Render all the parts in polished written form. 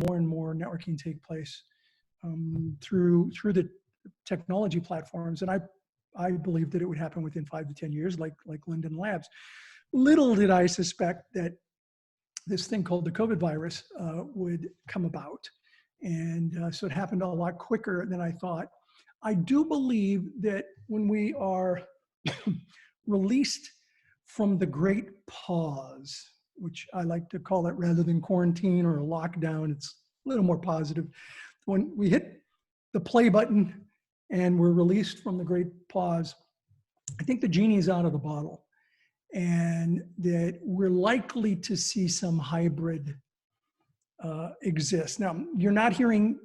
more and more networking take place through the technology platforms. And I believed that it would happen within 5 to 10 years, like Linden Labs. Little did I suspect that this thing called the COVID virus would come about. And so it happened a lot quicker than I thought. I do believe that when we are released from the great pause, which I like to call it rather than quarantine or a lockdown, it's a little more positive. When we hit the play button and we're released from the great pause, I think the genie's out of the bottle, and that we're likely to see some hybrid exist. Now, you're not hearing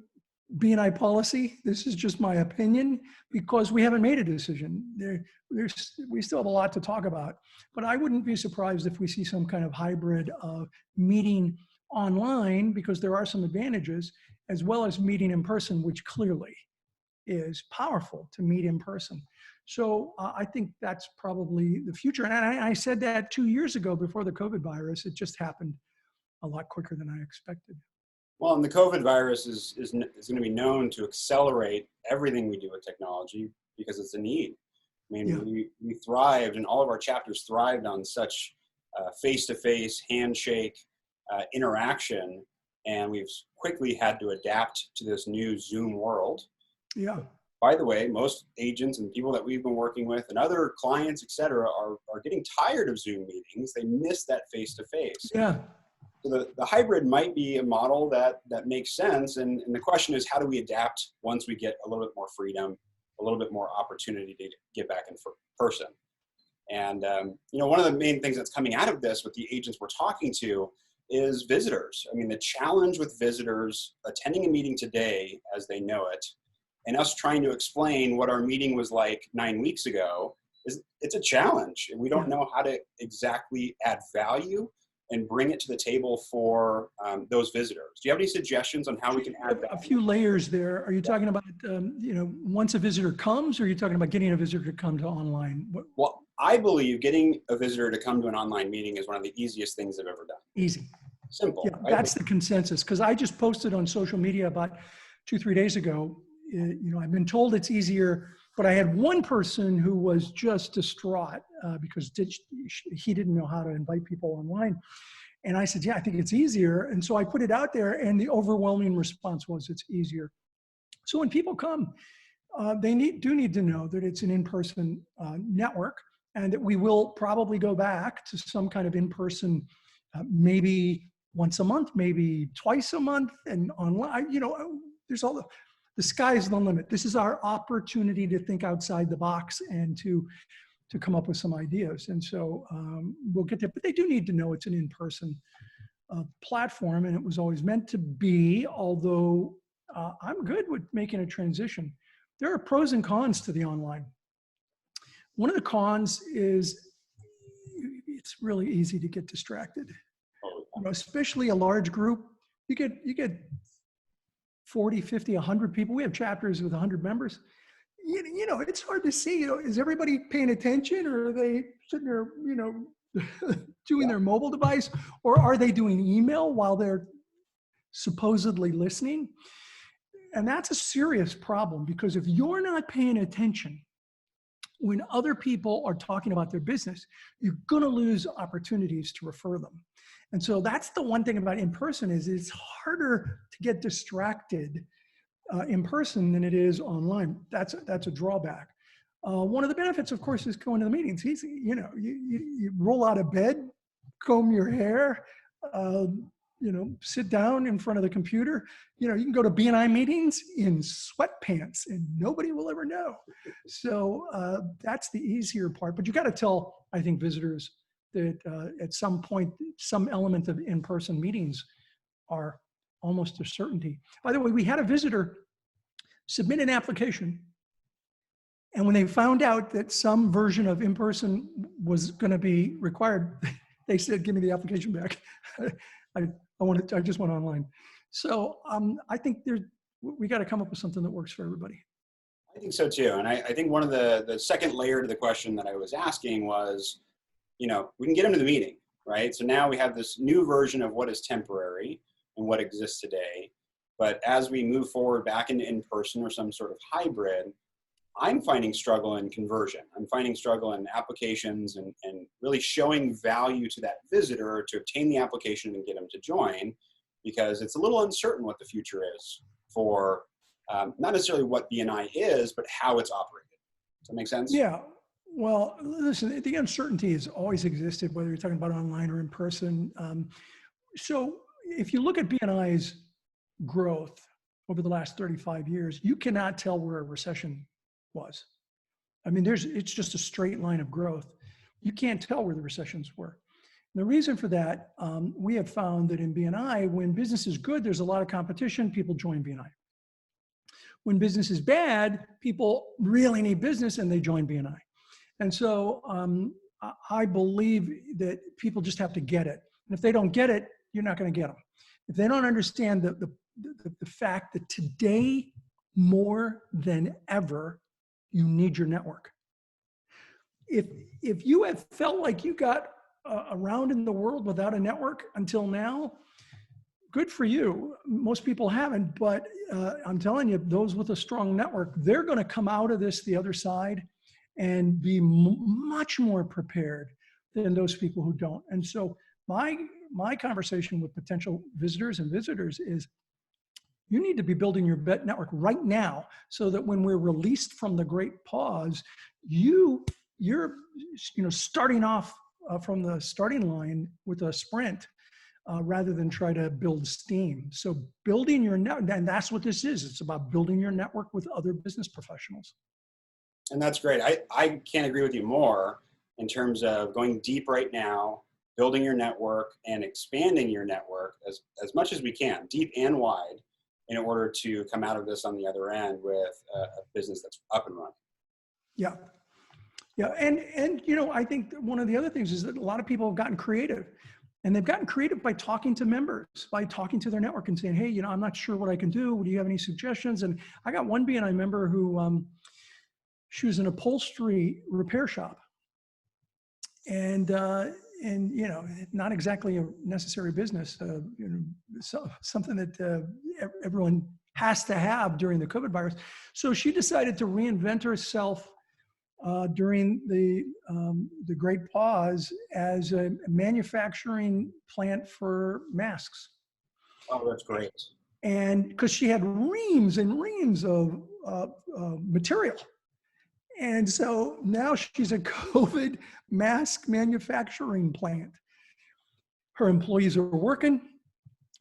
BNI policy. This is just my opinion because we haven't made a decision. We still have a lot to talk about, but I wouldn't be surprised if we see some kind of hybrid of meeting online, because there are some advantages, as well as meeting in person, which clearly is powerful to meet in person. So I think that's probably the future. And I said that 2 years ago before the COVID virus. It just happened a lot quicker than I expected. Well, and the COVID virus is going to be known to accelerate everything we do with technology because it's a need. I mean, yeah. we thrived, and all of our chapters thrived on such face-to-face, handshake interaction, and we've quickly had to adapt to this new Zoom world. Yeah. By the way, most agents and people that we've been working with and other clients, et cetera, are getting tired of Zoom meetings. They miss that face-to-face. Yeah. So the hybrid might be a model that makes sense. And the question is, how do we adapt once we get a little bit more freedom, a little bit more opportunity to get back in person? And, one of the main things that's coming out of this with the agents we're talking to is visitors. I mean, the challenge with visitors attending a meeting today as they know it, and us trying to explain what our meeting was like 9 weeks ago, it's a challenge. And we don't know how to exactly add value and bring it to the table for those visitors. Do you have any suggestions on how we can add value? A few layers there. Are you talking about, once a visitor comes, or are you talking about getting a visitor to come to online? Well, I believe getting a visitor to come to an online meeting is one of the easiest things I've ever done. Easy. Simple. Yeah, that's the consensus. Because I just posted on social media about 2-3 days ago, I've been told it's easier, but I had one person who was just distraught because he didn't know how to invite people online. And I said, yeah, I think it's easier. And so I put it out there, and the overwhelming response was it's easier. So when people come, they do need to know that it's an in-person network, and that we will probably go back to some kind of in-person, maybe once a month, maybe twice a month, and online. There's all the sky's the limit. This is our opportunity to think outside the box and to come up with some ideas. And so we'll get there, but they do need to know it's an in-person platform, and it was always meant to be, although I'm good with making a transition. There are pros and cons to the online. One of the cons is it's really easy to get distracted. Especially a large group. You get 40, 50, 100 people. We have chapters with 100 members. It's hard to see, is everybody paying attention, or are they sitting there, doing their mobile device, or are they doing email while they're supposedly listening? And that's a serious problem, because if you're not paying attention when other people are talking about their business, you're going to lose opportunities to refer them. And so that's the one thing about in-person is it's harder to get distracted in person than it is online. That's a drawback. One of the benefits, of course, is going to the meetings. You roll out of bed, comb your hair, sit down in front of the computer. You can go to BNI meetings in sweatpants and nobody will ever know. So that's the easier part. But you got to tell, I think, visitors that at some point, some element of in-person meetings are almost a certainty. By the way, we had a visitor submit an application, and when they found out that some version of in-person was going to be required, they said, "Give me the application back. I just want online." So I think we got to come up with something that works for everybody. I think so too, and I think one of the second layer to the question that I was asking was, we can get them to the meeting, right? So now we have this new version of what is temporary, and what exists today. But as we move forward back into in-person or some sort of hybrid, I'm finding struggle in conversion. I'm finding struggle in applications and really showing value to that visitor to obtain the application and get them to join, because it's a little uncertain what the future is for not necessarily what BNI is, but how it's operated. Does that make sense? Yeah. Well, listen, the uncertainty has always existed, whether you're talking about online or in person. So if you look at BNI's growth over the last 35 years, you cannot tell where a recession was. I mean, it's just a straight line of growth. You can't tell where the recessions were. And the reason for that, we have found that in BNI, when business is good, there's a lot of competition, people join BNI. When business is bad, people really need business and they join BNI. And so I believe that people just have to get it. And if they don't get it, you're not going to get them. If they don't understand the fact that today, more than ever, you need your network. If you have felt like you got around in the world without a network until now, good for you. Most people haven't, but I'm telling you, those with a strong network, they're going to come out of this the other side and be much more prepared than those people who don't. And so my conversation with potential visitors is, you need to be building your network right now so that when we're released from the great pause, you're starting off from the starting line with a sprint rather than try to build steam. So building your network, and that's what this is. It's about building your network with other business professionals. And that's great. I can't agree with you more in terms of going deep right now, building your network and expanding your network as much as we can, deep and wide, in order to come out of this on the other end with a business that's up and running. Yeah. Yeah. And I think one of the other things is that a lot of people have gotten creative, and they've gotten creative by talking to members, by talking to their network and saying, hey, I'm not sure what I can do. Do you have any suggestions? And I got one BNI member who, she was an upholstery repair shop, and not exactly a necessary business, something that everyone has to have during the COVID virus. So she decided to reinvent herself during the Great Pause as a manufacturing plant for masks. Oh, that's great. And because she had reams and reams of material. And so now she's a COVID mask manufacturing plant. Her employees are working.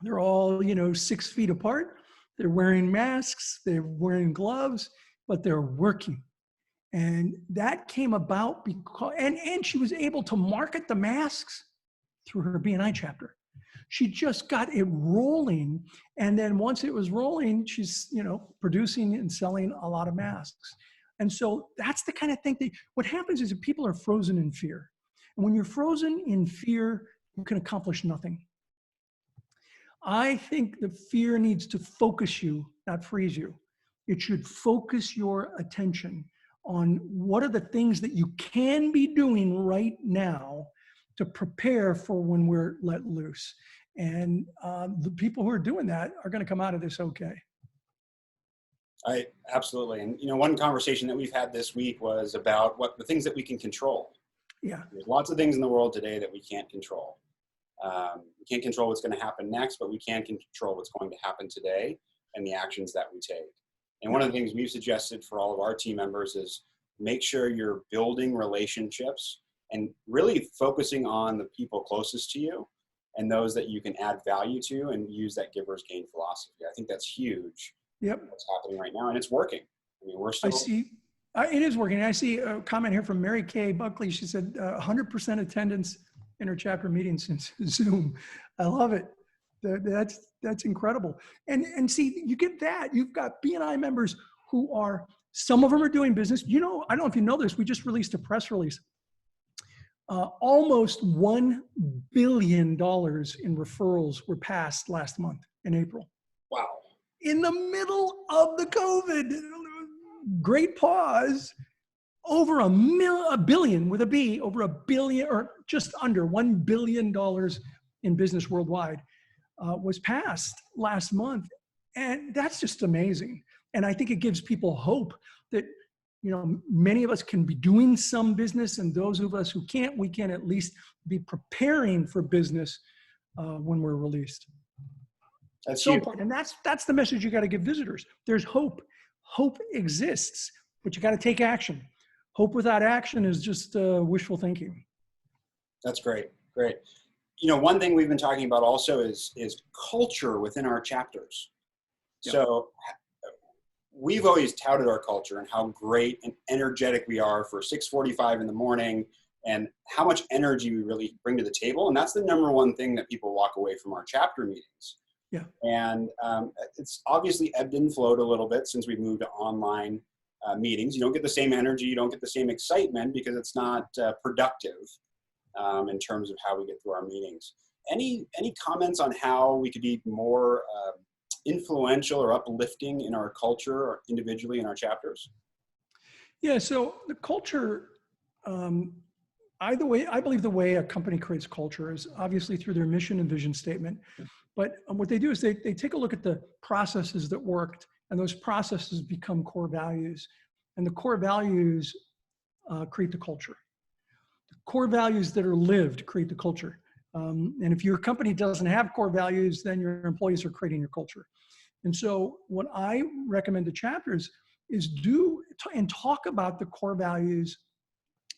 They're all, 6 feet apart. They're wearing masks. They're wearing gloves, but they're working. And that came about because, and she was able to market the masks through her BNI chapter. She just got it rolling. And then once it was rolling, she's, producing and selling a lot of masks. And so that's the kind of thing what happens is that people are frozen in fear. And when you're frozen in fear, you can accomplish nothing. I think the fear needs to focus you, not freeze you. It should focus your attention on what are the things that you can be doing right now to prepare for when we're let loose. And the people who are doing that are going to come out of this okay. Absolutely. And, one conversation that we've had this week was about the things that we can control. Yeah. There's lots of things in the world today that we can't control. We can't control what's going to happen next, but we can control what's going to happen today and the actions that we take. And one of the things we've suggested for all of our team members is make sure you're building relationships and really focusing on the people closest to you and those that you can add value to and use that giver's gain philosophy. I think that's huge. Yep. What's happening right now, and it's working. I mean, we're still. It is working. I see a comment here from Mary Kay Buckley. She said 100% attendance in her chapter meeting since Zoom. I love it. That's incredible. And see, you get that. You've got BNI members who are, some of them are doing business. I don't know if you know this, we just released a press release. Almost $1 billion in referrals were passed last month in April. Wow. In the middle of the COVID great pause, over a billion with a B, over $1 billion or just under $1 billion in business worldwide. was passed last month. And that's just amazing. And I think it gives people hope that, many of us can be doing some business, and those of us who can't, we can at least be preparing for business when we're released. That's So huge. important. And that's the message you got to give visitors. There's hope. Hope exists, but you got to take action. Hope without action is just wishful thinking. That's great. Great. One thing we've been talking about also is culture within our chapters. Yeah. So we've always touted our culture and how great and energetic we are for 6:45 in the morning, and how much energy we really bring to the table. And that's the number one thing that people walk away from our chapter meetings. Yeah. And it's obviously ebbed and flowed a little bit since we've moved to online meetings. You don't get the same energy, you don't get the same excitement because it's not productive in terms of how we get through our meetings. Any comments on how we could be more influential or uplifting in our culture or individually in our chapters? Yeah, so the culture, I believe the way a company creates culture is obviously through their mission and vision statement. But what they do is they take a look at the processes that worked, and those processes become core values. And the core values create the culture. The core values that are lived create the culture. And if your company doesn't have core values, then your employees are creating your culture. And so what I recommend to chapters is do and talk about the core values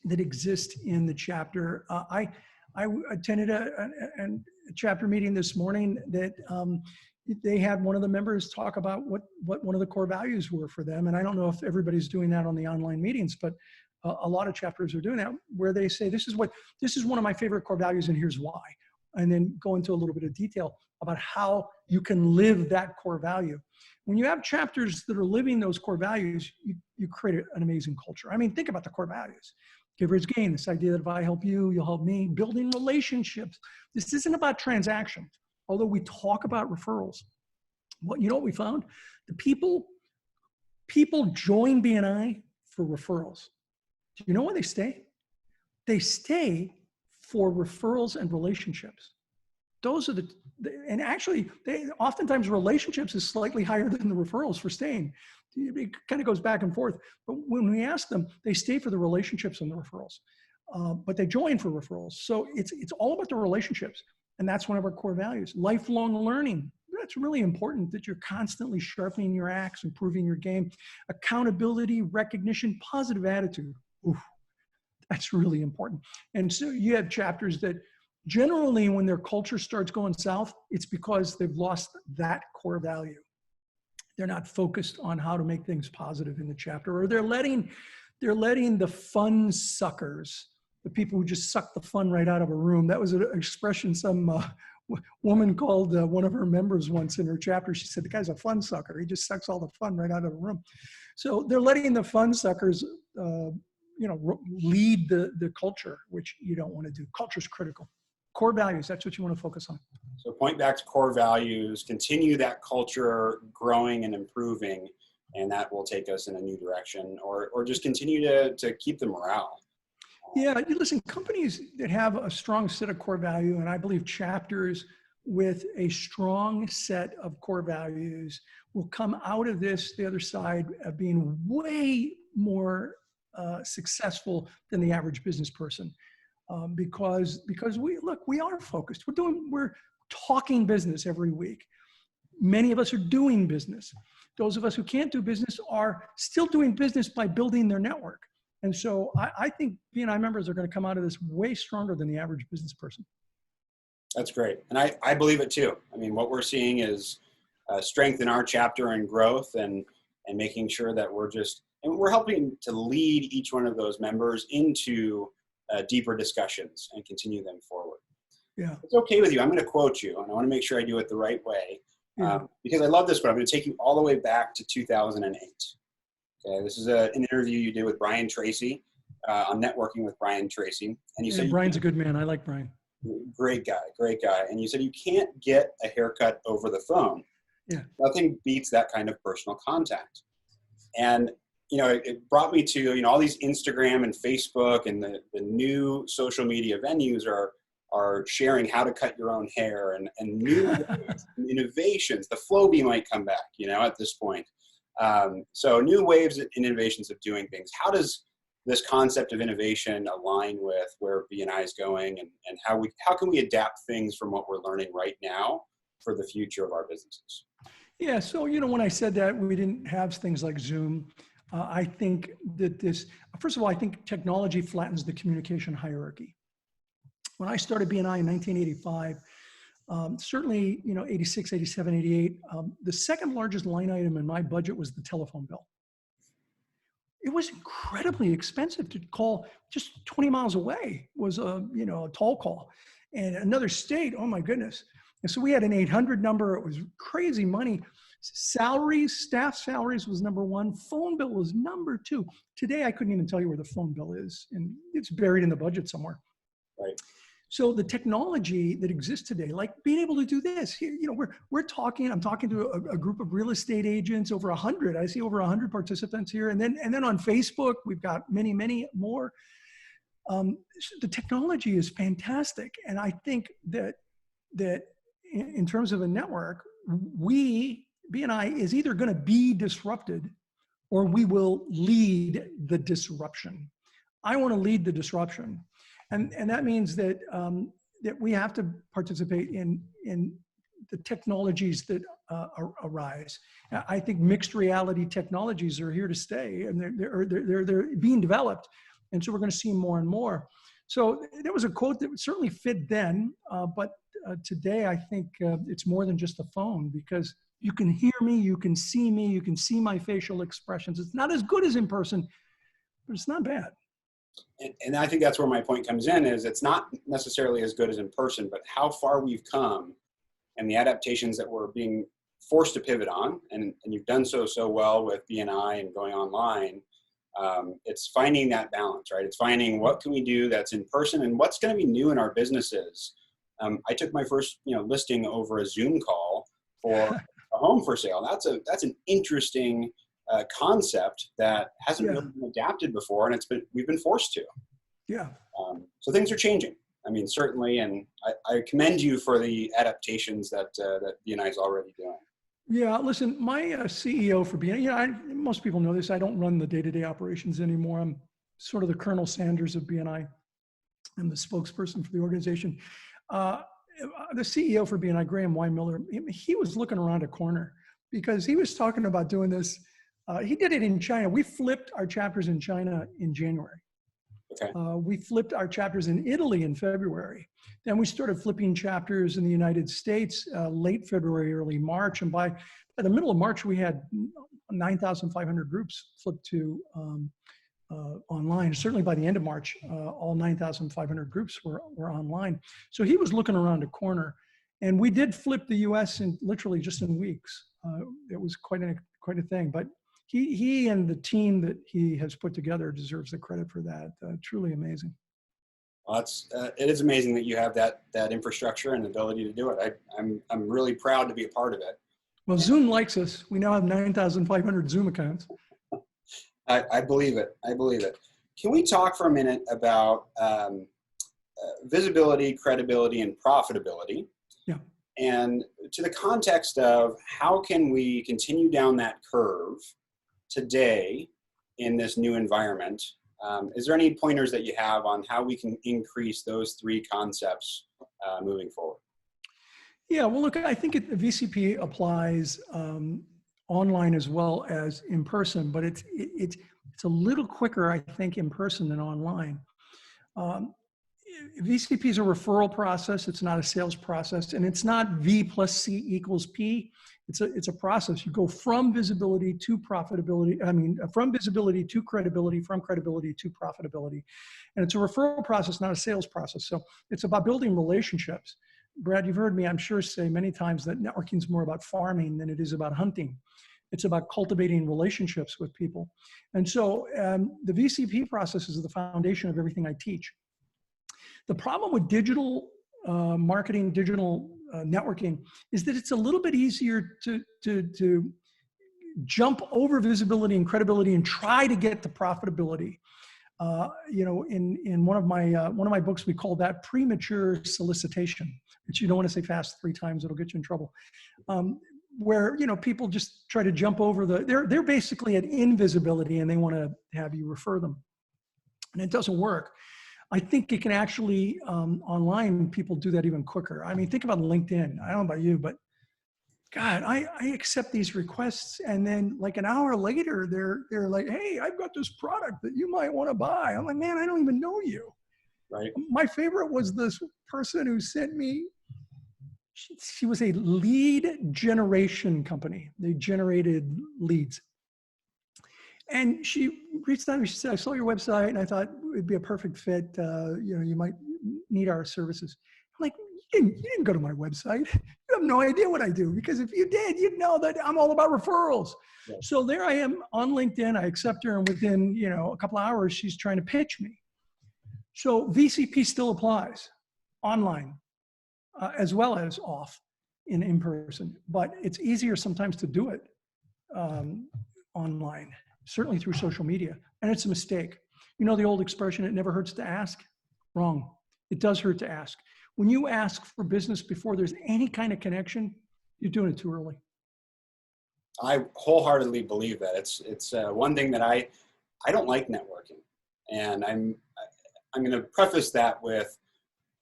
that exist in the chapter. I attended a chapter meeting this morning that they had one of the members talk about what one of the core values were for them. And I don't know if everybody's doing that on the online meetings, but a lot of chapters are doing that, where they say, this is one of my favorite core values and here's why. And then go into a little bit of detail about how you can live that core value. When you have chapters that are living those core values, you create an amazing culture. I mean, think about the core values. Giver's gain, this idea that if I help you, you'll help me. Building relationships. This isn't about transactions, although we talk about referrals. What we found? The people join BNI for referrals. Do you know why they stay? They stay for referrals and relationships. Those are and actually, oftentimes relationships is slightly higher than the referrals for staying. It kind of goes back and forth. But when we ask them, they stay for the relationships and the referrals. But they join for referrals. So it's all about the relationships. And that's one of our core values. Lifelong learning. That's really important, that you're constantly sharpening your axe, improving your game. Accountability, recognition, positive attitude. Oof, that's really important. And so you have chapters that generally when their culture starts going south, it's because they've lost that core value. They're not focused on how to make things positive in the chapter, or they're letting the fun suckers, the people who just suck the fun right out of a room. That was an expression some woman called one of her members once in her chapter. She said, the guy's a fun sucker. He just sucks all the fun right out of the room. So they're letting the fun suckers, lead the culture, which you don't want to do. Culture's critical. Core values, that's what you want to focus on. So point back to core values, continue that culture growing and improving, and that will take us in a new direction, or just continue to keep the morale. Yeah, you listen, companies that have a strong set of core value, and I believe chapters with a strong set of core values will come out of this, the other side, of being way more successful than the average business person. Because we are focused. We're talking business every week. Many of us are doing business. Those of us who can't do business are still doing business by building their network. And so I think BNI members are going to come out of this way stronger than the average business person. That's great. And I believe it too. I mean, what we're seeing is strength in our chapter and growth, and making sure that we're helping to lead each one of those members into deeper discussions and continue them forward. Yeah. It's okay with you. I'm going to quote you, and I want to make sure I do it the right way, because I love this one. I'm going to take you all the way back to 2008. Okay, this is an interview you did with Brian Tracy on Networking with Brian Tracy. And you said Brian's a good man. I like Brian. Great guy. And you said you can't get a haircut over the phone. Yeah. Nothing beats that kind of personal contact. And it brought me to all these Instagram and Facebook and the new social media venues are are sharing how to cut your own hair and new ways and innovations. The Flowbee might come back, at this point. So new waves and innovations of doing things. How does this concept of innovation align with where BNI is going, and how can we adapt things from what we're learning right now for the future of our businesses? Yeah, so when I said that we didn't have things like Zoom, I think that first of all, I think technology flattens the communication hierarchy. When I started BNI in 1985, certainly 86, 87, 88, the second largest line item in my budget was the telephone bill. It was incredibly expensive to call. Just 20 miles away was a toll call, and another state, oh my goodness. And so we had an 800 number. It was crazy money. Salaries, staff salaries was number one. Phone bill was number two. Today, I couldn't even tell you where the phone bill is, and it's buried in the budget somewhere. Right. So the technology that exists today, like being able to do this, I'm talking to a group of real estate agents, over 100. I see over 100 participants here. And then on Facebook, we've got many, many more. The technology is fantastic. And I think that in terms of a network, BNI is either going to be disrupted or we will lead the disruption. I want to lead the disruption. And that means that we have to participate in the technologies that arise. I think mixed reality technologies are here to stay, and they're being developed, and so we're going to see more and more. So there was a quote that certainly fit then, but today I think it's more than just the phone, because you can hear me, you can see me, you can see my facial expressions. It's not as good as in person, but it's not bad. And I think that's where my point comes in, is it's not necessarily as good as in person, but how far we've come and the adaptations that we're being forced to pivot on, and you've done so well with BNI and going online. It's finding that balance, right? It's finding what can we do that's in person and what's going to be new in our businesses. I took my first listing over a Zoom call for a home for sale. That's an interesting concept that hasn't really been adapted before, and we've been forced to. Yeah. So things are changing. I mean, certainly, and I commend you for the adaptations that BNI is already doing. Yeah, listen, my CEO for BNI, most people know this, I don't run the day-to-day operations anymore. I'm sort of the Colonel Sanders of BNI. I'm the spokesperson for the organization. The CEO for BNI, Graham Y. Miller, he was looking around a corner because he was talking about doing this. He did it in China. We flipped our chapters in China in January. Okay. We flipped our chapters in Italy in February. Then we started flipping chapters in the United States late February, early March. And by the middle of March, we had 9,500 groups flipped to online. Certainly by the end of March, all 9,500 groups were online. So he was looking around a corner. And we did flip the US in literally just in weeks. It was quite a thing. But he and the team that he has put together deserves the credit for that. Truly amazing. Well, it is amazing that you have that infrastructure and ability to do it. I'm really proud to be a part of it. Well, Zoom likes us. We now have 9,500 Zoom accounts. I believe it. I believe it. Can we talk for a minute about visibility, credibility, and profitability? Yeah. And to the context of how can we continue down that curve today in this new environment? Is there any pointers that you have on how we can increase those three concepts moving forward? Yeah, well, look, I think VCP applies online as well as in person, but it's a little quicker, I think, in person than online. VCP is a referral process. It's not a sales process, and it's not V plus C equals P. It's a process. You go from visibility to profitability. From visibility to credibility, from credibility to profitability. And it's a referral process, not a sales process. So it's about building relationships. Brad, you've heard me, I'm sure, say many times that networking is more about farming than it is about hunting. It's about cultivating relationships with people. And so the VCP process is the foundation of everything I teach. The problem with digital marketing, digital networking, is that it's a little bit easier to jump over visibility and credibility and try to get to profitability. In one of my books, we call that premature solicitation, which you don't want to say fast 3 times; it'll get you in trouble. Where people just try to jump over they're basically at invisibility, and they want to have you refer them, and it doesn't work. I think it can actually online people do that even quicker. I mean, think about LinkedIn. I don't know about you, but God, I accept these requests, and then like an hour later, they're like, "Hey, I've got this product that you might want to buy." I'm like, "Man, I don't even know you." Right. My favorite was this person who sent me. She was a lead generation company. They generated leads, and she reached out to me. She said, "I saw your website, and I thought it'd be a perfect fit. You might need our services." I'm like, you didn't go to my website. You have no idea what I do, because if you did, you'd know that I'm all about referrals. Yeah. So there I am on LinkedIn. I accept her, and within a couple of hours, she's trying to pitch me. So VCP still applies online as well as off in person, but it's easier sometimes to do it online, certainly through social media, and it's a mistake. You know the old expression, "It never hurts to ask"? Wrong. It does hurt to ask. When you ask for business before there's any kind of connection, you're doing it too early. I wholeheartedly believe that. It's one thing that I don't like networking, and I'm going to preface that with,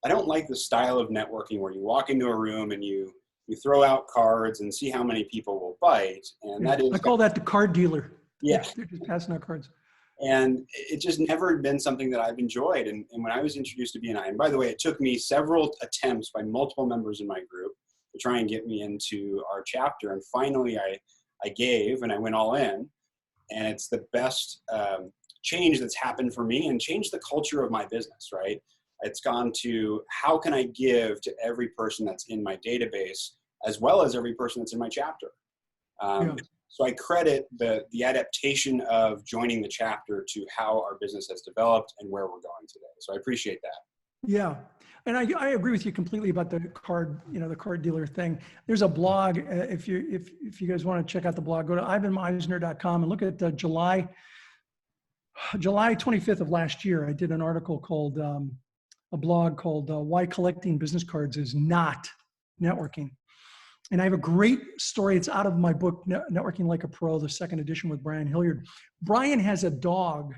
I don't like the style of networking where you walk into a room and you throw out cards and see how many people will bite, and that is, I call that the card dealer. Yeah. They're just passing out cards. And it just never been something that I've enjoyed. And when I was introduced to BNI, and by the way, it took me several attempts by multiple members in my group to try and get me into our chapter. And finally I gave, and I went all in. And it's the best change that's happened for me, and changed the culture of my business, right? It's gone to, how can I give to every person that's in my database, as well as every person that's in my chapter? Yeah. So I credit the adaptation of joining the chapter to how our business has developed and where we're going today. So I appreciate that. Yeah. And I agree with you completely about the card, the card dealer thing. There's a blog. If you guys want to check out the blog, go to ivanmisner.com and look at July 25th of last year. I did an article called, a blog called Why Collecting Business Cards is Not Networking. And I have a great story. It's out of my book, Networking Like a Pro, the 2nd edition with Brian Hilliard. Brian has a dog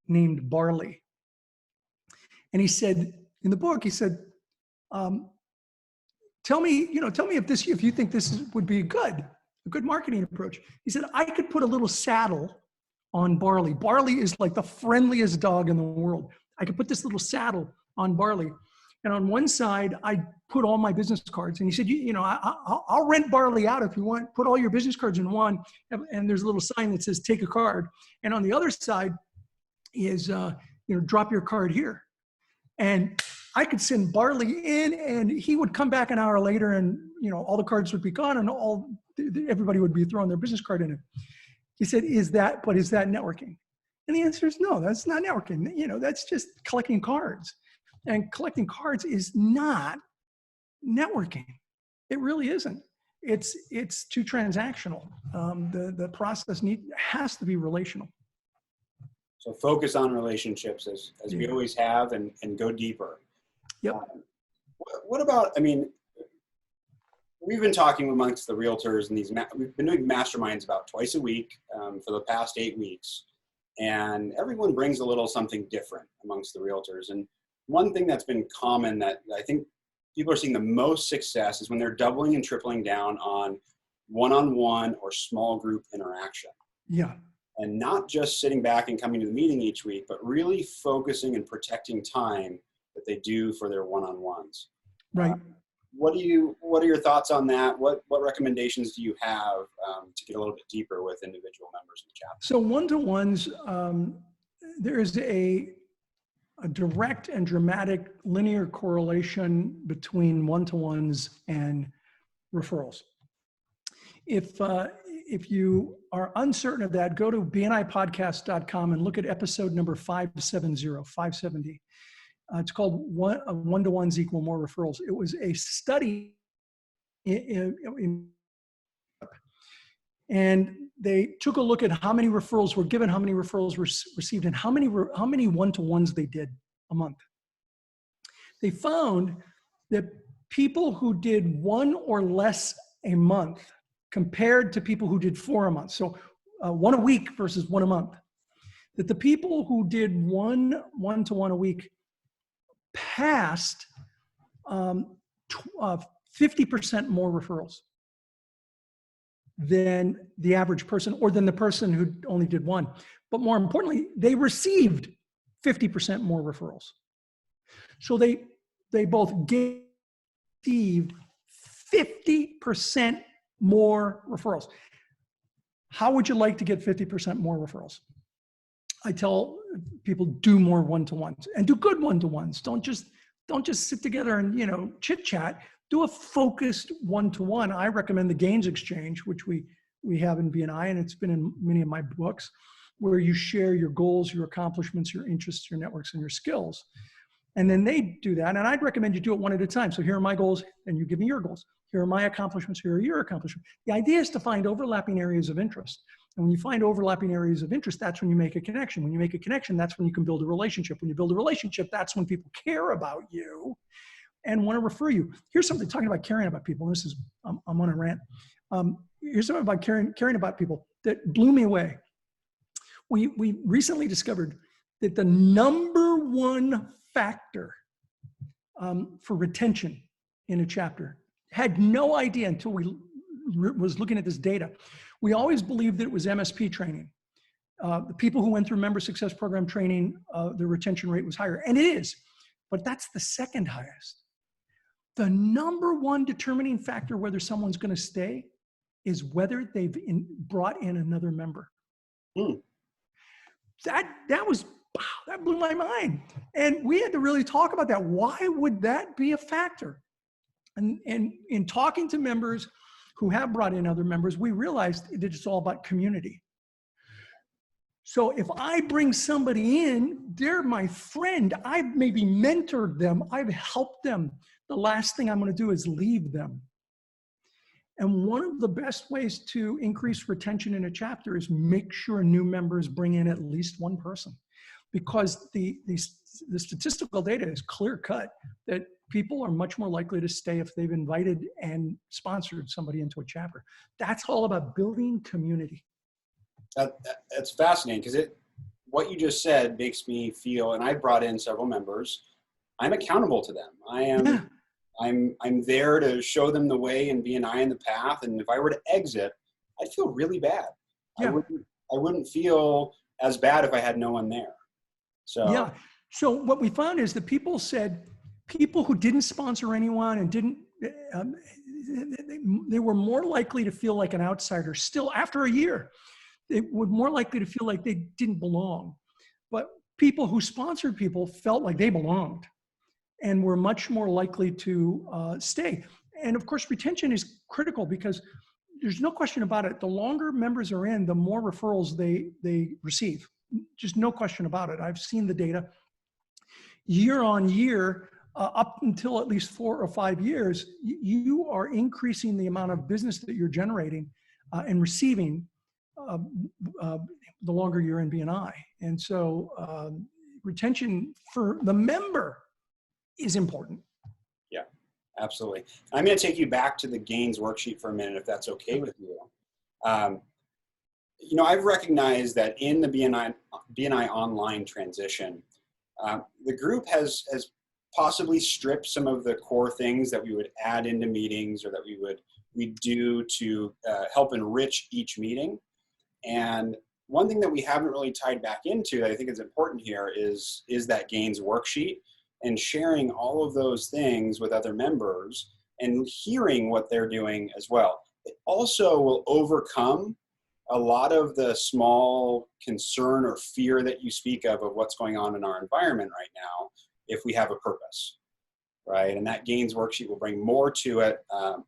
named Barley. And he said, in the book, he said, tell me if you think this would be a good marketing approach. He said, I could put a little saddle on Barley. Barley is like the friendliest dog in the world. I could put this little saddle on Barley. And on one side, I put all my business cards. And he said, I'll rent Barley out if you want. Put all your business cards in one. And there's a little sign that says, take a card. And on the other side is, drop your card here. And I could send Barley in, and he would come back an hour later, and all the cards would be gone, and everybody would be throwing their business card in it. He said, is that networking? And the answer is no, that's not networking. That's just collecting cards. And collecting cards is not networking. It really isn't. It's too transactional. The process has to be relational. So focus on relationships as we always have, and go deeper. Yep. What about, we've been talking amongst the realtors, and we've been doing masterminds about twice a week for the past 8 weeks. And everyone brings a little something different amongst the realtors. And one thing that's been common that I think people are seeing the most success is when they're doubling and tripling down on one-on-one or small group interaction. Yeah. And not just sitting back and coming to the meeting each week, but really focusing and protecting time that they do for their one-on-ones. Right. What are your thoughts on that? What recommendations do you have to get a little bit deeper with individual members of the chapter? So one-to-ones, there is a direct and dramatic linear correlation between one-to-ones and referrals. If you are uncertain of that, go to bnipodcast.com and look at episode number 570. It's called One-to-Ones Equal More Referrals. It was a study and they took a look at how many referrals were given, how many referrals were received, and how many one-to-ones they did a month. They found that people who did one or less a month compared to people who did 4 a month, so one a week versus one a month, that the people who did one-to-one a week passed 50% more referrals than the average person, or than the person who only did one. But more importantly, they received 50% more referrals. So they both received 50% more referrals. How would you like to get 50% more referrals? I tell people, do more one-to-ones, and do good one-to-ones. Don't just sit together and chit chat. Do a focused one-to-one. I recommend the Gains Exchange, which we have in BNI, and it's been in many of my books, where you share your goals, your accomplishments, your interests, your networks, and your skills. And then they do that. And I'd recommend you do it one at a time. So here are my goals, and you give me your goals. Here are my accomplishments. Here are your accomplishments. The idea is to find overlapping areas of interest. And when you find overlapping areas of interest, that's when you make a connection. When you make a connection, that's when you can build a relationship. When you build a relationship, that's when people care about you and want to refer you. Here's something, talking about caring about people. And this is, I'm on a rant. Here's something about caring about people that blew me away. We recently discovered that the number one factor for retention in a chapter, had no idea until we was looking at this data. We always believed that it was MSP training. The people who went through member success program training, the retention rate was higher, and it is, but that's the second highest. The number one determining factor whether someone's going to stay is whether they've brought in another member. That blew my mind. And we had to really talk about that. Why would that be a factor? And in talking to members who have brought in other members, we realized that it's all about community. So if I bring somebody in, they're my friend. I've maybe mentored them. I've helped them. The last thing I'm going to do is leave them. And one of the best ways to increase retention in a chapter is make sure new members bring in at least one person. Because the statistical data is clear cut that people are much more likely to stay if they've invited and sponsored somebody into a chapter. That's all about building community. That's fascinating, because what you just said makes me feel, and I brought in several members, I'm accountable to them. I'm there to show them the way and BNI in the path. And if I were to exit, I'd feel really bad. Yeah. I wouldn't feel as bad if I had no one there. So yeah. So what we found is that people said people who didn't sponsor anyone and didn't, they were more likely to feel like an outsider still after a year. They were more likely to feel like they didn't belong. But people who sponsored people felt like they belonged and were much more likely to stay. And of course, retention is critical because there's no question about it. The longer members are in, the more referrals they receive. Just no question about it. I've seen the data. Year on year, up until at least 4 or 5 years, you are increasing the amount of business that you're generating and receiving the longer you're in BNI. And so retention for the member is important. Yeah, absolutely. I'm going to take you back to the Gains worksheet for a minute, if that's okay with you. I've recognized that in the BNI online transition, the group has possibly stripped some of the core things that we would add into meetings or that we do to help enrich each meeting. And one thing that we haven't really tied back into that I think is important here is that Gains worksheet and sharing all of those things with other members and hearing what they're doing as well. It also will overcome a lot of the small concern or fear that you speak of what's going on in our environment right now if we have a purpose, right? And that Gains worksheet will bring more to it,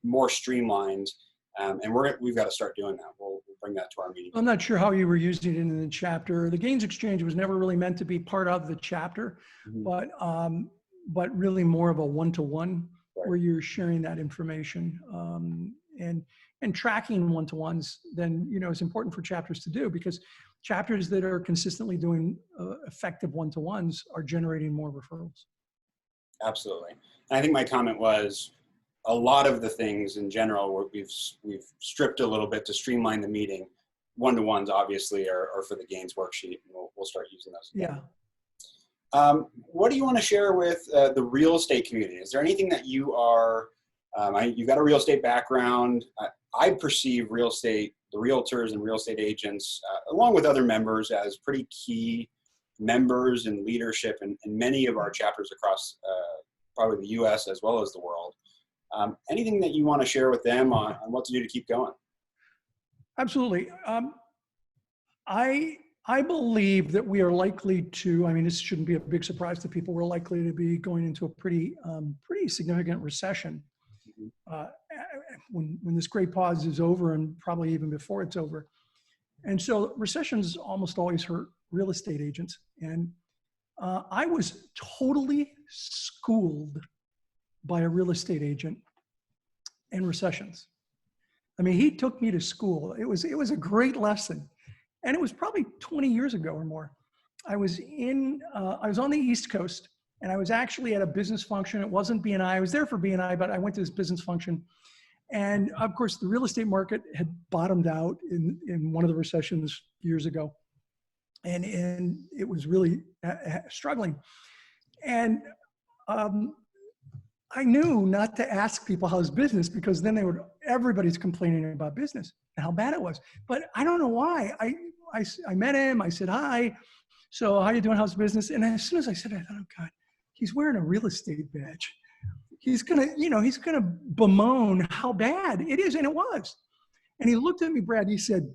more streamlined, and we've got to start doing that. We'll bring that to our meeting. I'm not sure how you were using it in the chapter. The Gains Exchange was never really meant to be part of the chapter, but really more of a one-to-one, right, where you're sharing that information. And and tracking one-to-ones, then, is important for chapters to do, because chapters that are consistently doing effective one-to-ones are generating more referrals. Absolutely. And I think my comment was a lot of the things in general we've stripped a little bit to streamline the meeting. One-to-ones obviously are for the gains worksheet, and we'll start using those again. Yeah. What do you want to share with the real estate community? Is there anything that you are, you've got a real estate background. I perceive real estate, the realtors and real estate agents, along with other members, as pretty key members in leadership in many of our chapters across probably the US as well as the world. Anything that you want to share with them on what to do to keep going? Absolutely. I believe that we are likely to, this shouldn't be a big surprise to people, we're likely to be going into a pretty significant recession when this great pause is over, and probably even before it's over. And so recessions almost always hurt real estate agents. And I was totally schooled by a real estate agent in recessions. He took me to school. It was a great lesson. And it was probably 20 years ago or more. I was on the East Coast, and I was actually at a business function. It wasn't BNI. I was there for BNI, but I went to this business function. And of course, the real estate market had bottomed out in one of the recessions years ago. And it was really struggling. And I knew not to ask people how's business, because then everybody's complaining about business and how bad it was. But I don't know why. I met him, I said, hi, so how you doing, how's business? And as soon as I said, I thought, oh God, he's wearing a real estate badge. He's gonna bemoan how bad it is, and it was. And he looked at me, Brad, he said,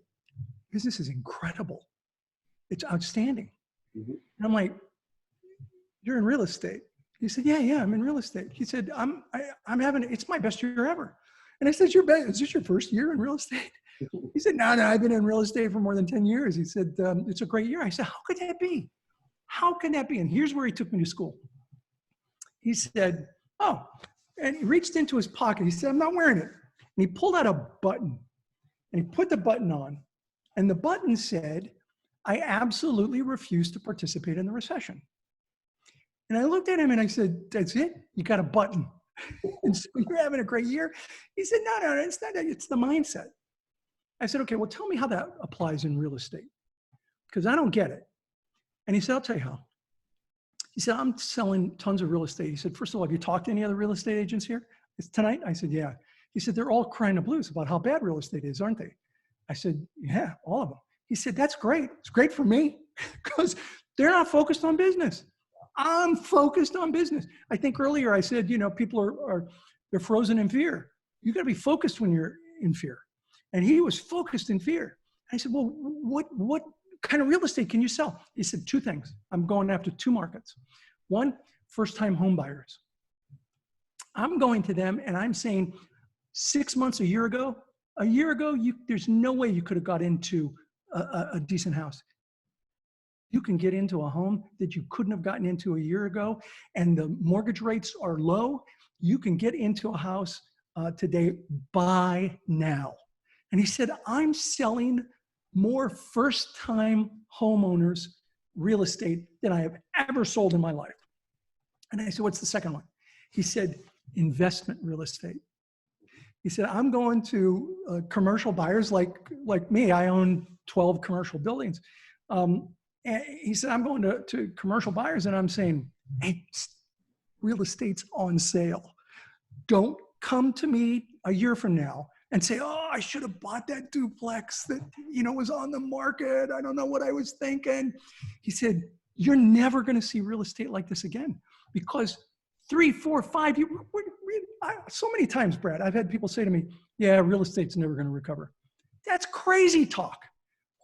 business is incredible. It's outstanding. Mm-hmm. And I'm like, you're in real estate? He said, yeah, I'm in real estate. He said, it's my best year ever. And I said, is this your first year in real estate? He said, no, I've been in real estate for more than 10 years. He said, it's a great year. I said, how could that be? How can that be? And here's where he took me to school. He said, oh, and he reached into his pocket. He said, I'm not wearing it. And he pulled out a button, and he put the button on. And the button said, I absolutely refuse to participate in the recession. And I looked at him and I said, that's it? You got a button. And so you're having a great year? He said, no, it's not that. It's the mindset. I said, okay, well, tell me how that applies in real estate, because I don't get it. And he said, I'll tell you how. He said, I'm selling tons of real estate. He said, first of all, have you talked to any other real estate agents here tonight? I said, yeah. He said, they're all crying the blues about how bad real estate is, aren't they? I said, yeah, all of them. He said, that's great. It's great for me, because they're not focused on business. I'm focused on business. I think earlier I said, people they're frozen in fear. You got to be focused when you're in fear. And he was focused in fear. I said, well, what kind of real estate can you sell? He said, two things. I'm going after two markets. One, first-time home buyers. I'm going to them and I'm saying 6 months, a year ago, there's no way you could have got into a decent house. You can get into a home that you couldn't have gotten into a year ago, and the mortgage rates are low. You can get into a house today, buy now. And he said, I'm selling more first-time homeowners real estate than I have ever sold in my life. And I said, what's the second one? He said, investment real estate. He said, I'm going to commercial buyers like me. I own 12 commercial buildings. And he said, I'm going to commercial buyers and I'm saying, hey, real estate's on sale. Don't come to me a year from now and say, oh, I should have bought that duplex that, was on the market. I don't know what I was thinking. He said, you're never going to see real estate like this again, because 3, 4, 5 years, so many times, Brad, I've had people say to me, yeah, real estate's never going to recover. That's crazy talk.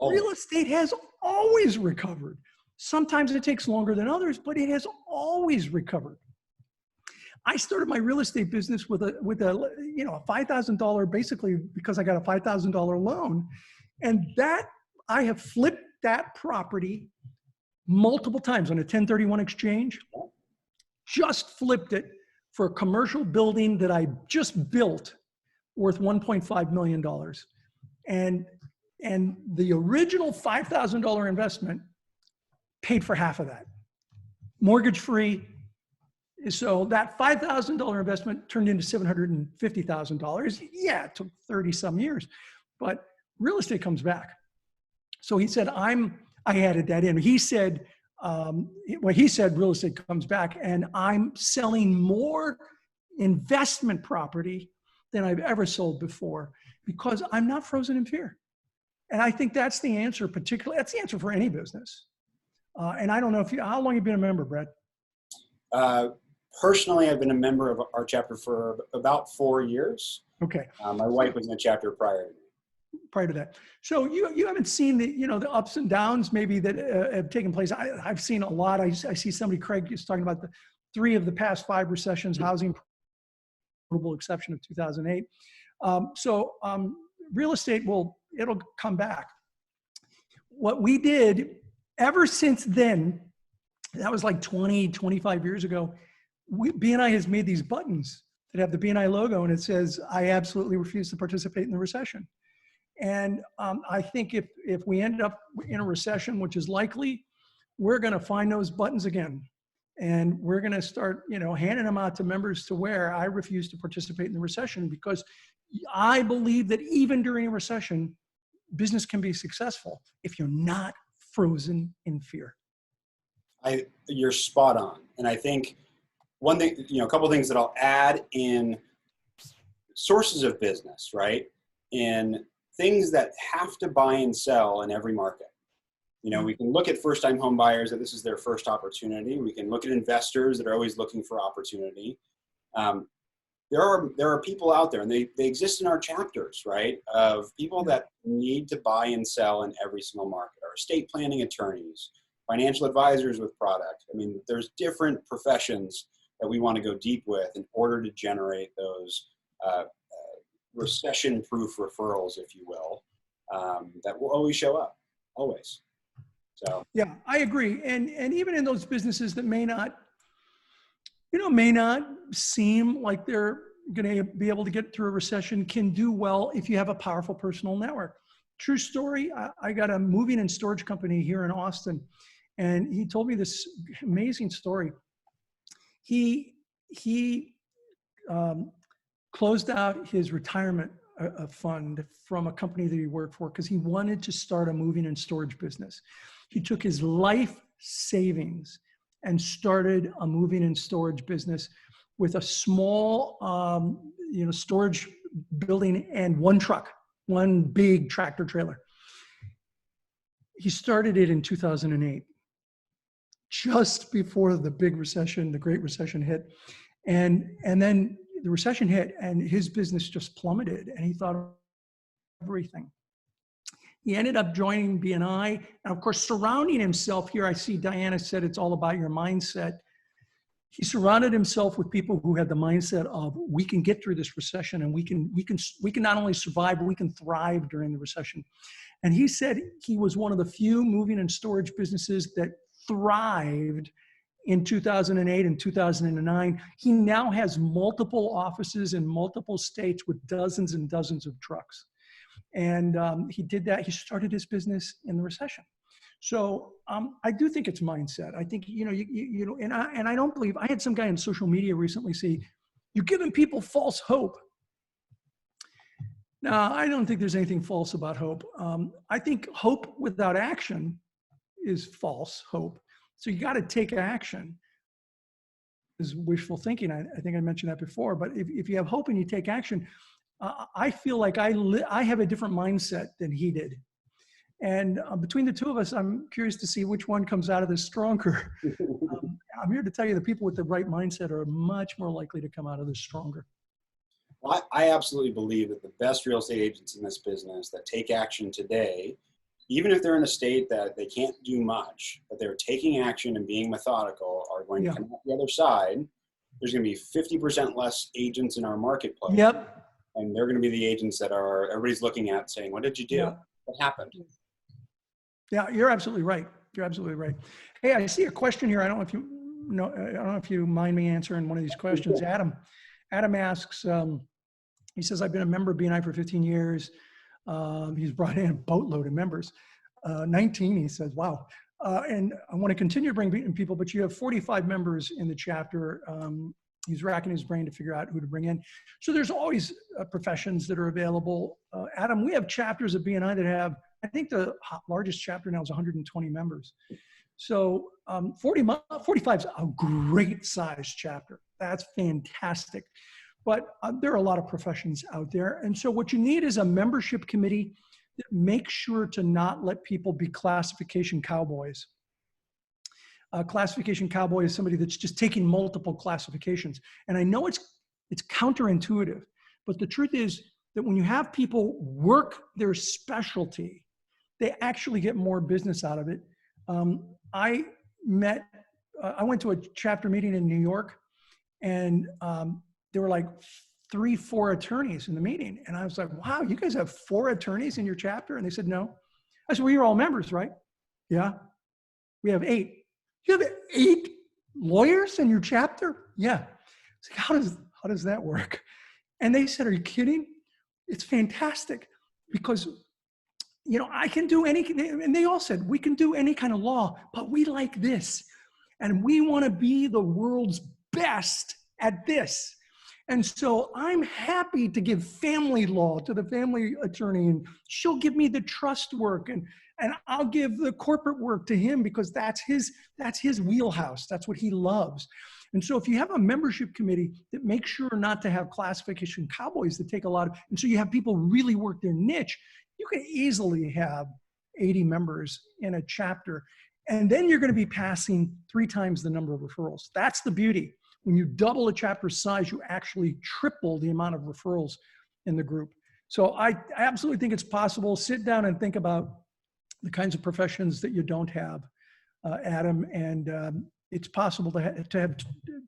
Oh. Real estate has always recovered. Sometimes it takes longer than others, but it has always recovered. I started my real estate business with a $5,000, basically because I got a $5,000 loan, and that I have flipped that property multiple times on a 1031 exchange. Just flipped it for a commercial building that I just built worth $1.5 million. And the original $5,000 investment paid for half of that. Mortgage free. So that $5,000 investment turned into $750,000. Yeah, it took 30 some years, but real estate comes back. So he said, I added that in. He said, he said real estate comes back, and I'm selling more investment property than I've ever sold before because I'm not frozen in fear. And I think that's the answer, particularly, that's the answer for any business. And I don't know if how long you've been a member, Brett? Personally, I've been a member of our chapter for about 4 years. Okay. My wife was in the chapter prior to me. Prior to that. So you haven't seen the, the ups and downs maybe that have taken place. I've seen a lot. I see somebody, Craig, is talking about the 3 of the past 5 recessions, housing, notable exception of 2008. Real estate it'll come back. What we did ever since then, that was like 20, 25 years ago, BNI has made these buttons that have the BNI logo, and it says, I absolutely refuse to participate in the recession. And I think if we end up in a recession, which is likely, we're going to find those buttons again. And we're going to start, handing them out to members to wear. I refuse to participate in the recession because I believe that even during a recession, business can be successful if you're not frozen in fear. You're spot on. And I think one thing, a couple of things that I'll add in sources of business, right? In things that have to buy and sell in every market. We can look at first-time home buyers that this is their first opportunity. We can look at investors that are always looking for opportunity. There are people out there, and they exist in our chapters, right? Of people that need to buy and sell in every single market. Our estate planning attorneys, financial advisors with product. I mean, there's different professions that we want to go deep with in order to generate those recession-proof referrals, if you will, that will always show up, always. So yeah, I agree. And even in those businesses that may not seem like they're going to be able to get through a recession, can do well if you have a powerful personal network. True story. I got a moving and storage company here in Austin, and he told me this amazing story. He closed out his retirement fund from a company that he worked for because he wanted to start a moving and storage business. He took his life savings and started a moving and storage business with a small, storage building and one big tractor trailer. He started it in 2008, just before the big recession, the Great Recession hit. And then the recession hit and his business just plummeted, and he thought of everything. He ended up joining BNI, and of course, surrounding himself here. I see Diana said it's all about your mindset. He surrounded himself with people who had the mindset of, we can get through this recession, and we can not only survive, but we can thrive during the recession. And he said he was one of the few moving and storage businesses that thrived in 2008 and 2009. He now has multiple offices in multiple states with dozens and dozens of trucks. And he did that. He started his business in the recession. So I do think it's mindset. I think, and I don't believe, I had some guy on social media recently say, you're giving people false hope. Now, I don't think there's anything false about hope. I think hope without action is false hope. So you got to take action. Is wishful thinking. I think I mentioned that before. But if you have hope and you take action, I feel like I have a different mindset than he did. And between the two of us, I'm curious to see which one comes out of this stronger. I'm here to tell you the people with the right mindset are much more likely to come out of this stronger. Well, I absolutely believe that the best real estate agents in this business that take action today, even if they're in a state that they can't do much, but they're taking action and being methodical, are going to come out the other side. There's going to be 50% less agents in our marketplace. Yep. And they're going to be the agents that everybody's looking at saying, what did you do? Yeah. What happened? Yeah, you're absolutely right. You're absolutely right. Hey, I see a question here. I don't know if you mind me answering one of these questions. Adam asks, He says, I've been a member of BNI for 15 years. He's brought in a boatload of members. 19, he says, wow. And I want to continue to bring in people, but you have 45 members in the chapter. He's racking his brain to figure out who to bring in. So there's always professions that are available. Adam, we have chapters of BNI that have, I think the largest chapter now is 120 members. So 45 is a great size chapter. That's fantastic. But there are a lot of professions out there. And so what you need is a membership committee that makes sure to not let people be classification cowboys. Classification cowboy is somebody that's just taking multiple classifications. And I know it's counterintuitive, but the truth is that when you have people work their specialty, they actually get more business out of it. I went to a chapter meeting in New York, and there were like 3-4 attorneys in the meeting. And I was like, wow, you guys have 4 attorneys in your chapter? And they said, no. I said, well, you're all members, right? Yeah. We have 8. You have 8 lawyers in your chapter? Yeah. I was like, how does that work? And they said, are you kidding? It's fantastic because, you know, I can do any, and they all said, we can do any kind of law, but we like this. And we want to be the world's best at this. And so I'm happy to give family law to the family attorney, and she'll give me the trust work, and I'll give the corporate work to him because that's his wheelhouse. That's what he loves. And so if you have a membership committee that makes sure not to have classification cowboys that take a lot of, and so you have people really work their niche, you can easily have 80 members in a chapter. And then you're going to be passing 3 times the number of referrals. That's the beauty. When you double a chapter size, you actually triple the amount of referrals in the group. So I absolutely think it's possible. Sit down and think about the kinds of professions that you don't have, Adam, and it's possible to have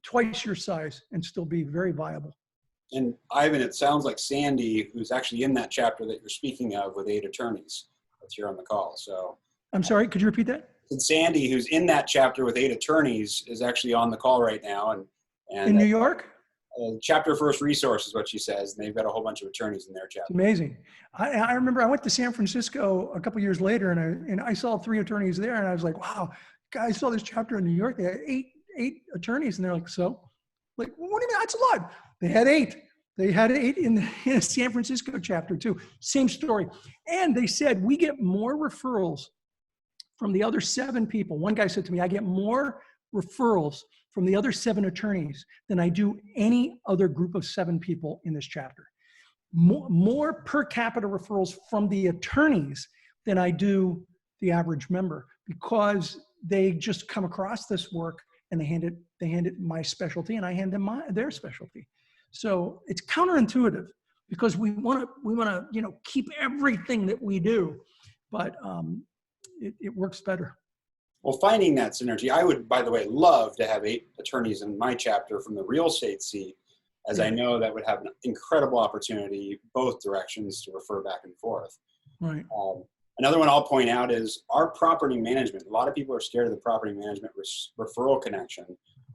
twice your size and still be very viable. And Ivan, it sounds like Sandy, who's actually in that chapter that you're speaking of with 8 attorneys, that's here on the call. So I'm sorry, could you repeat that? And Sandy, who's in that chapter with 8 attorneys, is actually on the call right now. And in New York? Chapter First Resource is what she says, and they've got a whole bunch of attorneys in their chapter. It's amazing. I remember I went to San Francisco a couple years later, and I saw 3 attorneys there, and I was like, wow, guys, saw this chapter in New York. They had eight attorneys, and they're like, so? Like, well, what do you mean? That's a lot. They had 8. They had 8 in a San Francisco chapter too. Same story. And they said, we get more referrals from the other 7 people. One guy said to me, I get more referrals from the other 7 attorneys than I do any other group of 7 people in this chapter. More per capita referrals from the attorneys than I do the average member, because they just come across this work and they hand it my specialty, and I hand them their specialty. So it's counterintuitive because we want to keep everything that we do, but it works better. Well, finding that synergy, I would, by the way, love to have 8 attorneys in my chapter from the real estate seat, as I know that would have an incredible opportunity both directions to refer back and forth. Right. Another one I'll point out is our property management. A lot of people are scared of the property management referral connection.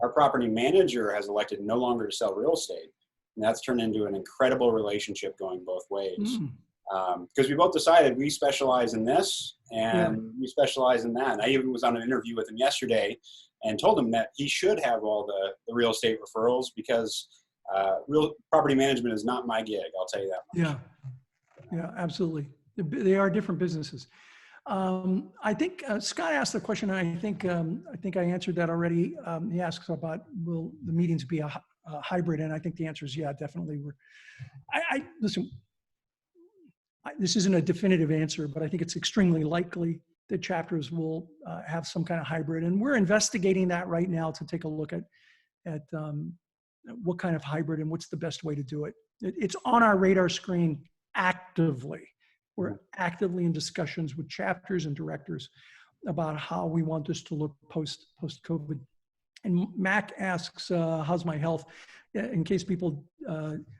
Our property manager has elected no longer to sell real estate, and that's turned into an incredible relationship going both ways. Because we both decided we specialize in this and we specialize in that. And I even was on an interview with him yesterday and told him that he should have all the real estate referrals, because real property management is not my gig. I'll tell you that much. Yeah, absolutely. They are different businesses. I think Scott asked the question, and I think I answered that already. He asks about, will the meetings be a hybrid? And I think the answer is yeah, definitely. Listen, this isn't a definitive answer, but I think it's extremely likely that chapters will have some kind of hybrid. And we're investigating that right now to take a look at what kind of hybrid and what's the best way to do it. It's on our radar screen actively. We're actively in discussions with chapters and directors about how we want this to look post-COVID. And Mac asks, how's my health? In case people,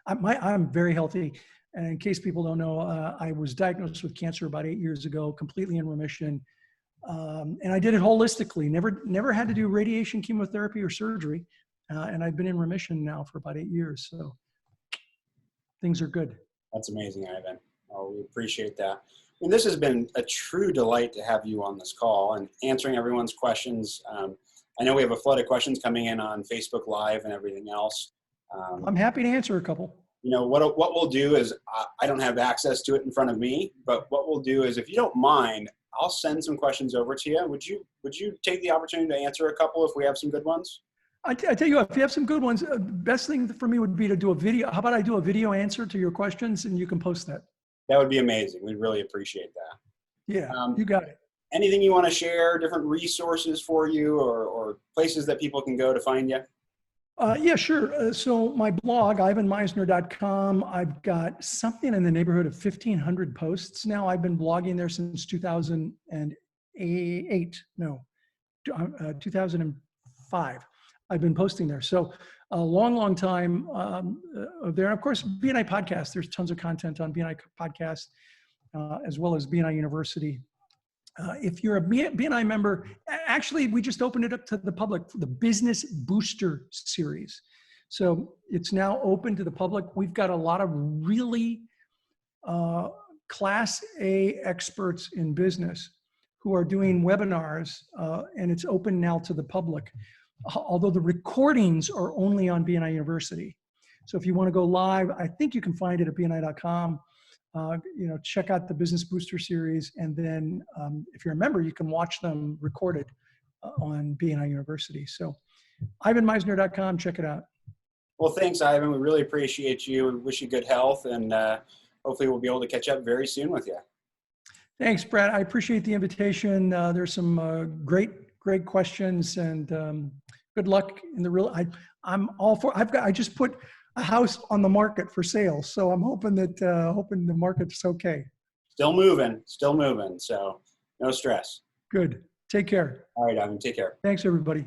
I'm very healthy. And in case people don't know, I was diagnosed with cancer about 8 years ago, completely in remission. And I did it holistically, never had to do radiation, chemotherapy, or surgery. And I've been in remission now for about 8 years. So things are good. That's amazing, Ivan. Oh, we appreciate that. And this has been a true delight to have you on this call and answering everyone's questions. I know we have a flood of questions coming in on Facebook Live and everything else. I'm happy to answer a couple. You know, what we'll do is, I don't have access to it in front of me, but what we'll do is, if you don't mind, I'll send some questions over to you. Would you take the opportunity to answer a couple if we have some good ones? I tell you what, if you have some good ones, best thing for me would be to do a video. How about I do a video answer to your questions and you can post that? That would be amazing. We'd really appreciate that. Yeah, you got it. Anything you want to share, different resources for you, or places that people can go to find you? Yeah, sure. So my blog, ivanmisner.com, I've got something in the neighborhood of 1,500 posts now. I've been blogging there since 2005. I've been posting there. So a long, long time there. And of course, BNI podcast, there's tons of content on BNI podcast, as well as BNI University. If you're a BNI member, actually, we just opened it up to the public for the Business Booster series. So it's now open to the public. We've got a lot of really Class A experts in business who are doing webinars, and it's open now to the public. Although the recordings are only on BNI University. So if you want to go live, I think you can find it at bni.com. Check out the Business Booster series. And then if you're a member, you can watch them recorded on BNI University. So ivanmisner.com, check it out. Well, thanks, Ivan. We really appreciate you and wish you good health. And hopefully we'll be able to catch up very soon with you. Thanks, Brad. I appreciate the invitation. There's some great questions, and good luck in the real. I'm all for. I just put a house on the market for sale, so I'm hoping that the market's okay. Still moving. So no stress. Good. Take care. All right, Ivan. Take care. Thanks, everybody.